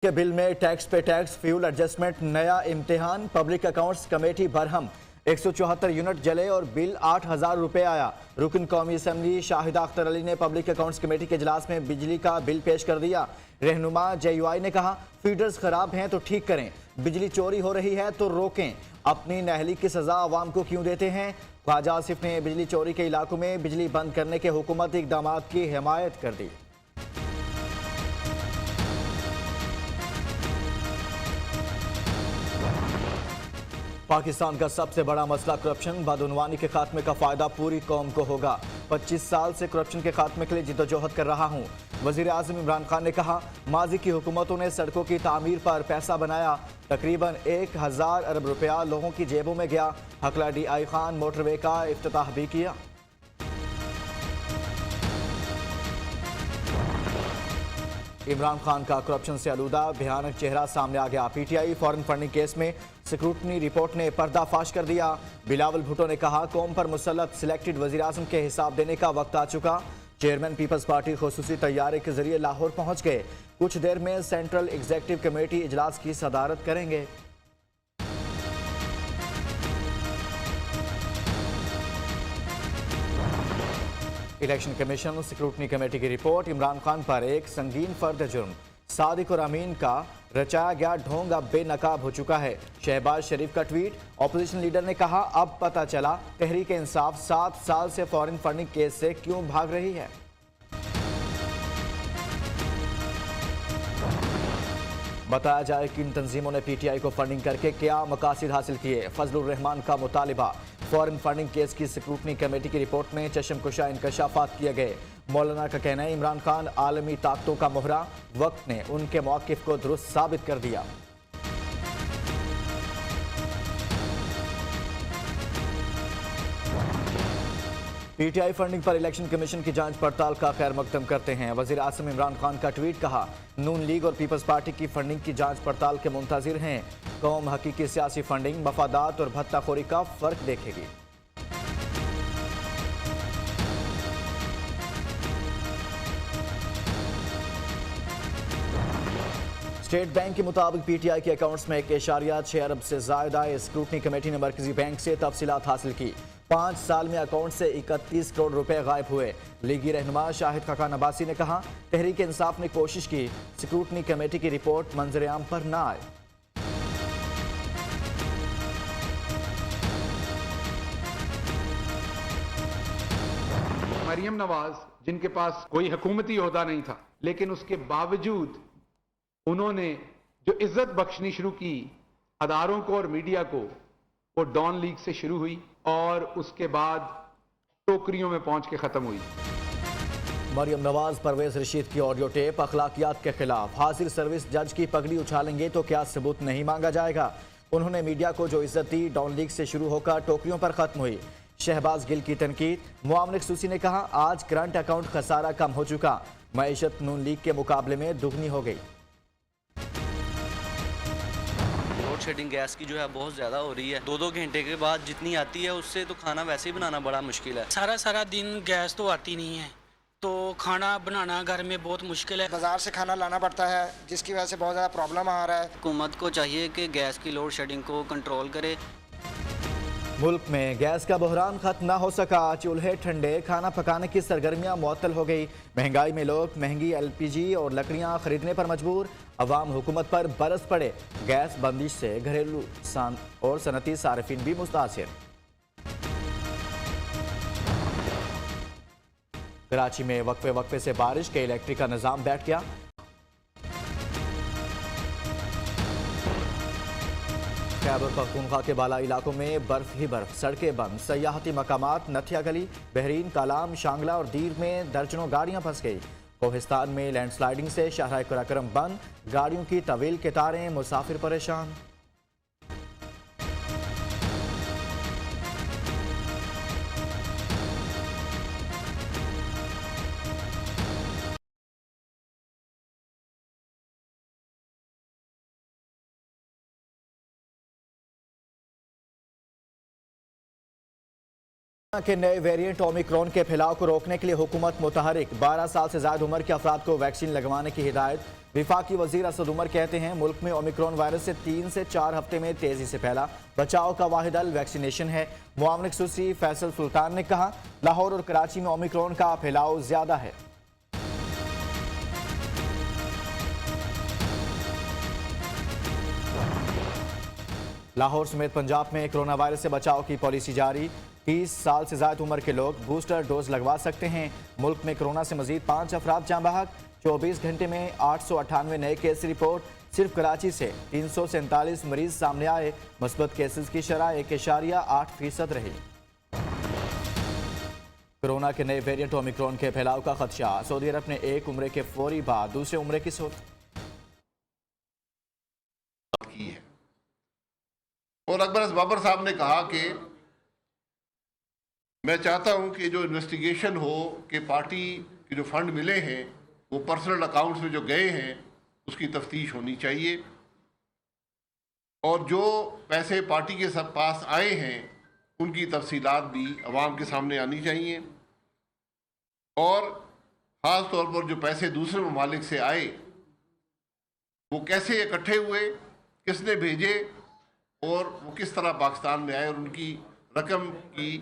के बिल में टैक्स पे टैक्स, फ्यूल एडजस्टमेंट, नया इम्तिहान, public accounts committee Barham. 174 unit जले और बिल 8,000 रुपए आया। रुकन कौमी असम्बली शाहिदा अख्तर अली ने पब्लिक अकाउंट्स कमेटी के इजलास में बिजली का बिल पेश कर दिया। रहनुमा JUI ने कहा, फीडर्स खराब हैं तो ठीक करें, बिजली चोरी हो रही है तो रोकें, अपनी नाअहली की सजा आवाम को क्यों देते हैं। ख्वाजा आसिफ ने बिजली चोरी के इलाकों में बिजली बंद करने के हुकूमती इकदाम की हिमायत कर दी। पाकिस्तान का सबसे बड़ा मसला करप्शन, बदउनवानी के खात्मे का फायदा पूरी कौम को होगा। 25 साल से करप्शन के खात्मे के लिए जिद्दोजहद कर रहा हूँ। वजीर आज़म इमरान खान ने कहा, माजी की हुकूमतों ने सड़कों की तामीर पर पैसा बनाया, तकरीबन 1000 अरब रुपया लोगों की जेबों में गया। हकला DI खान मोटरवे का इफ्तिताह भी किया। इमरान खान का करप्शन से आलूदा भयानक चेहरा सामने आ गया। PTI फॉरेन फंडिंग केस में स्क्रूटनी रिपोर्ट ने पर्दाफाश कर दिया। बिलावल भुट्टो ने कहा, कौम पर मुसल्लत सिलेक्टेड वजीर आज़म के हिसाब देने का वक्त आ चुका। चेयरमैन पीपल्स पार्टी खुसूसी तैयारे के जरिए लाहौर पहुंच गए। कुछ देर में सेंट्रल एग्जीक्यूटिव कमेटी इजलास की सदारत करेंगे। इलेक्शन कमीशन स्क्रूटनी कमेटी की रिपोर्ट, इमरान खान पर एक संगीन फर्द जुर्म, सादिक और अमीन का रचाया गया ढोंग अब बेनकाब हो चुका है। शहबाज शरीफ का ट्वीट, ऑपोजिशन लीडर ने कहा, अब पता चला तहरीक इंसाफ 7 साल से फॉरेन फंडिंग केस से क्यों भाग रही है। बताया जाए कि इन तंजीमों ने PTI को फंडिंग करके क्या मकासद हासिल किए। फजलुर रहमान का मुतालिबा, फॉरेन फंडिंग केस की स्क्रूटनी कमेटी की रिपोर्ट में चशमकुशा इंकशाफात किए गए। मौलाना का कहना है, इमरान खान आलमी ताकतों का मोहरा, वक्त ने उनके मौक़िफ़ को दुरुस्त साबित कर दिया। PTI फंडिंग पर इलेक्शन कमीशन की जांच पड़ताल का खैर मकदम करते हैं। वजीर आज़म इमरान खान का ट्वीट, कहा, नून लीग और पीपल्स पार्टी की फंडिंग की जांच पड़ताल के मुंतजिर हैं। कौम हकीकी सियासी फंडिंग, मफादात और भत्ताखोरी का फर्क देखेगी। स्टेट बैंक के मुताबिक PTI के अकाउंट्स में 1.6 अरब से ज्यादा आए। स्क्रूटनी कमेटी ने मरकजी बैंक से तफसीलात हासिल की। 5 साल में अकाउंट से 31 करोड़ रुपए गायब हुए। लीगी रहनुमा शाहिद खाकान अब्बासी ने कहा, तहरीक इंसाफ ने कोशिश की, स्क्रूटनी कमेटी की रिपोर्ट मंजर-ए-आम पर न आए। मरियम नवाज, जिनके पास कोई हुकूमती ओहदा नहीं था, लेकिन उसके बावजूद उन्होंने जो इज्जत बख्शनी शुरू की अदारों को और मीडिया को, वो डॉन लीग से शुरू हुई और उसके बाद टोकरियों में पहुंच के खत्म हुई। मरियम नवाज परवेज रशीद की ऑडियो टेप, अखलाकियात के खिलाफ, हाजिर सर्विस जज की पगड़ी उछालेंगे तो क्या सबूत नहीं मांगा जाएगा। उन्होंने मीडिया को जो इज्जत दी, डॉन लीग से शुरू होकर टोकरियों पर खत्म हुई। शहबाज गिल की तनकीद, मुआविन खसूसी ने कहा, आज करंट अकाउंट खसारा कम हो चुका, मईशत नून लीग के मुकाबले में दुगनी हो गई। शेडिंग गैस की जो है बहुत ज़्यादा हो रही है। 2-2 घंटे के बाद जितनी आती है उससे तो खाना वैसे ही बनाना बड़ा मुश्किल है। सारा दिन गैस तो आती नहीं है, तो खाना बनाना घर में बहुत मुश्किल है। बाजार से खाना लाना पड़ता है, जिसकी वजह से बहुत ज़्यादा प्रॉब्लम आ रहा है। हुकूमत को चाहिए कि गैस की लोड शेडिंग को कंट्रोल करे। मुल्क में गैस का बहरान खत्म न हो सका, चूल्हे ठंडे, खाना पकाने की सरगर्मियां मुअत्तल हो गई। महंगाई में लोग महंगी LPG और लकड़ियां खरीदने पर मजबूर। अवाम हुकूमत पर बरस पड़े। गैस बंदिश से घरेलू और सनती सार्फिन भी मुतासिर। कराची में वक्फे वक्फे से बारिश के इलेक्ट्रिक का निजाम बैठ गया। खैबर पख्तूनख्वा के बाला इलाकों में बर्फ ही बर्फ, सड़कें बंद, सयाहती मकामात नथिया गली, बहरीन, कालाम, शांगला और दीर में दर्जनों गाड़ियां फंस गई। कोहिस्तान में लैंडस्लाइडिंग से शाहराह कराकरम बंद, गाड़ियों की तवील कतारें, मुसाफिर परेशान। के नए वेरिएंट ओमिक्रॉन के फैलाव को रोकने के लिए हुकूमत मुतहरिक। 12 साल से ज्यादा उम्र के अफराद को वैक्सीन लगवाने की हिदायत। विफाकी वजीर असद उमर कहते हैं मुल्क में ओमिक्रॉन वायरस से 3 से 4 हफ्ते में तेजी से फैला। बचाव का वाहिद हल वैक्सीनेशन है। मुआविन खसूसी फैसल सुल्तान ने कहा लाहौर और कराची में ओमिक्रॉन का फैलाव ज्यादा है। लाहौर समेत पंजाब में कोरोना वायरस से बचाव की पॉलिसी जारी। 30 साल से ज्यादा उम्र के लोग बूस्टर डोज लगवा सकते हैं। मुल्क में कोरोना से मजीद 5 अफराद जाँ बहक। 24 घंटे में 898 नए केस रिपोर्ट। सिर्फ कराची से 347 मरीज सामने आए। मस्बत केसेस की शरह 1.8% रही। कोरोना के नए वेरिएंट ओमिक्रॉन के फैलाव का खदशा। सऊदी अरब ने एक उम्रे के फौरी बाद दूसरे उम्रे की सूरत की है। और अकबर बाबर साहब ने कहा कि मैं चाहता हूं कि जो इन्वेस्टिगेशन हो कि पार्टी के जो फंड मिले हैं वो पर्सनल अकाउंट्स में जो गए हैं उसकी तफ्तीश होनी चाहिए और जो पैसे पार्टी के सब पास आए हैं उनकी तफसीलात भी अवाम के सामने आनी चाहिए और ख़ास तौर पर जो पैसे दूसरे ममालिक से आए वो कैसे इकट्ठे हुए, किसने भेजे और वो किस तरह पाकिस्तान में आए और उनकी रकम की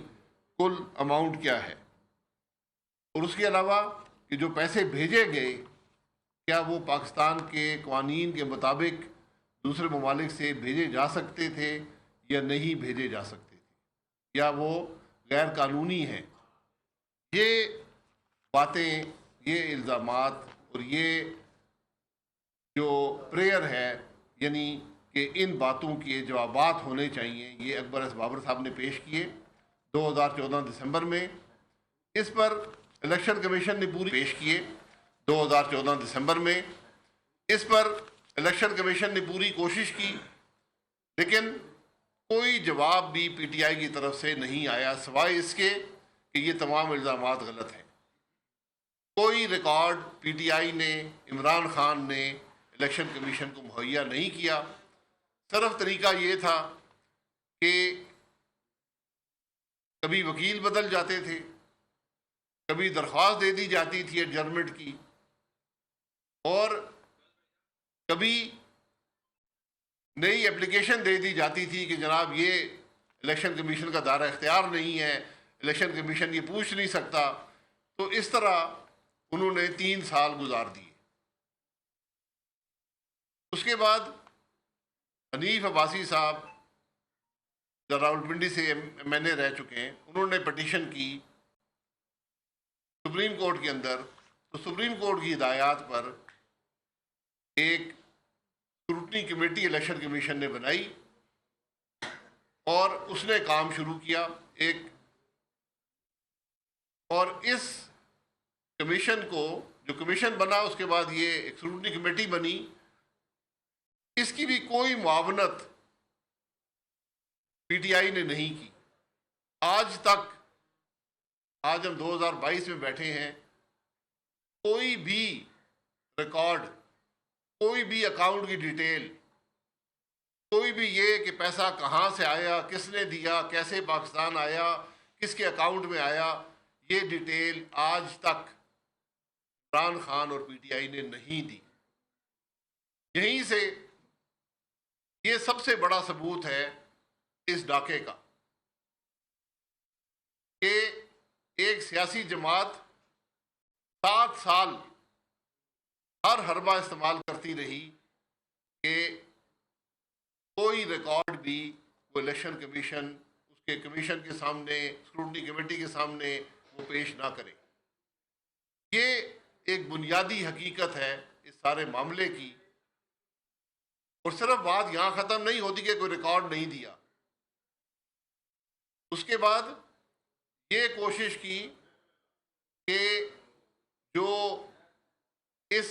कुल अमाउंट क्या है। और उसके अलावा कि जो पैसे भेजे गए क्या वो पाकिस्तान के क़वानीन के मुताबिक दूसरे ममालिक से भेजे जा सकते थे या नहीं भेजे जा सकते थे या वो गैर कानूनी हैं। ये बातें, ये इल्ज़ामात और ये जो प्रेयर है यानी कि इन बातों के जवाबात होने चाहिए, ये अकबर बाबर साहब ने पेश किए 2014 दिसंबर में। इस पर इलेक्शन कमीशन ने पूरी पेश किए 2014 दिसंबर में। इस पर इलेक्शन कमीशन ने पूरी कोशिश की लेकिन कोई जवाब भी पीटीआई की तरफ से नहीं आया सिवाय इसके कि ये तमाम इल्ज़ामात गलत हैं। कोई रिकॉर्ड पीटीआई ने, इमरान खान ने इलेक्शन कमीशन को मुहैया नहीं किया। सिर्फ तरीका ये था कि कभी वकील बदल जाते थे, कभी दरख्वास्त दे दी जाती थी एडजर्नमेंट की और कभी नई एप्लीकेशन दे दी जाती थी कि जनाब ये इलेक्शन कमीशन का दायरा इख्तियार नहीं है, इलेक्शन कमीशन ये पूछ नहीं सकता। तो इस तरह उन्होंने 3 साल गुजार दिए। उसके बाद हनीफ अब्बासी साहब जो रावलपिंडी से MNA रह चुके हैं, उन्होंने पटिशन की सुप्रीम कोर्ट के अंदर। तो सुप्रीम कोर्ट की हिदायत पर एक स्क्रूटनी कमेटी इलेक्शन कमीशन ने बनाई और उसने काम शुरू किया और इस कमीशन को, जो कमीशन बना उसके बाद ये एक स्क्रूटनी कमेटी बनी, इसकी भी कोई मुआवनत पीटीआई ने नहीं की। आज तक, आज हम 2022 में बैठे हैं, कोई भी रिकॉर्ड, कोई भी अकाउंट की डिटेल, कोई भी ये कि पैसा कहाँ से आया, किसने दिया, कैसे पाकिस्तान आया, किसके अकाउंट में आया, ये डिटेल आज तक इमरान खान और पीटीआई ने नहीं दी। यहीं से ये सबसे बड़ा सबूत है इस डाके का कि एक सियासी जमात 7 साल हर हरबा इस्तेमाल करती रही कि कोई रिकॉर्ड भी वो इलेक्शन कमीशन, उसके कमीशन के सामने, स्क्रूटनी कमेटी के सामने वो पेश ना करे। ये एक बुनियादी हकीकत है इस सारे मामले की। और सिर्फ बात यहाँ ख़त्म नहीं होती कि कोई रिकॉर्ड नहीं दिया। उसके बाद ये कोशिश की कि जो इस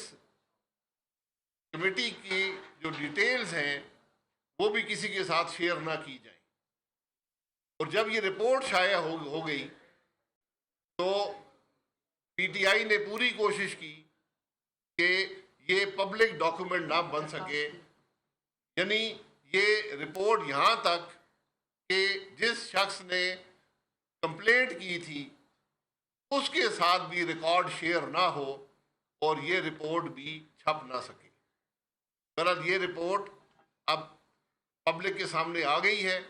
कमेटी की जो डिटेल्स हैं वो भी किसी के साथ शेयर ना की जाए। और जब ये रिपोर्ट शाया हो गई तो पीटीआई ने पूरी कोशिश की कि ये पब्लिक डॉक्यूमेंट ना बन सके, यानी ये रिपोर्ट यहाँ तक कि जिस शख्स ने कंप्लेंट की थी उसके साथ भी रिकॉर्ड शेयर ना हो और ये रिपोर्ट भी छप ना सके। बहरहाल ये रिपोर्ट अब पब्लिक के सामने आ गई है।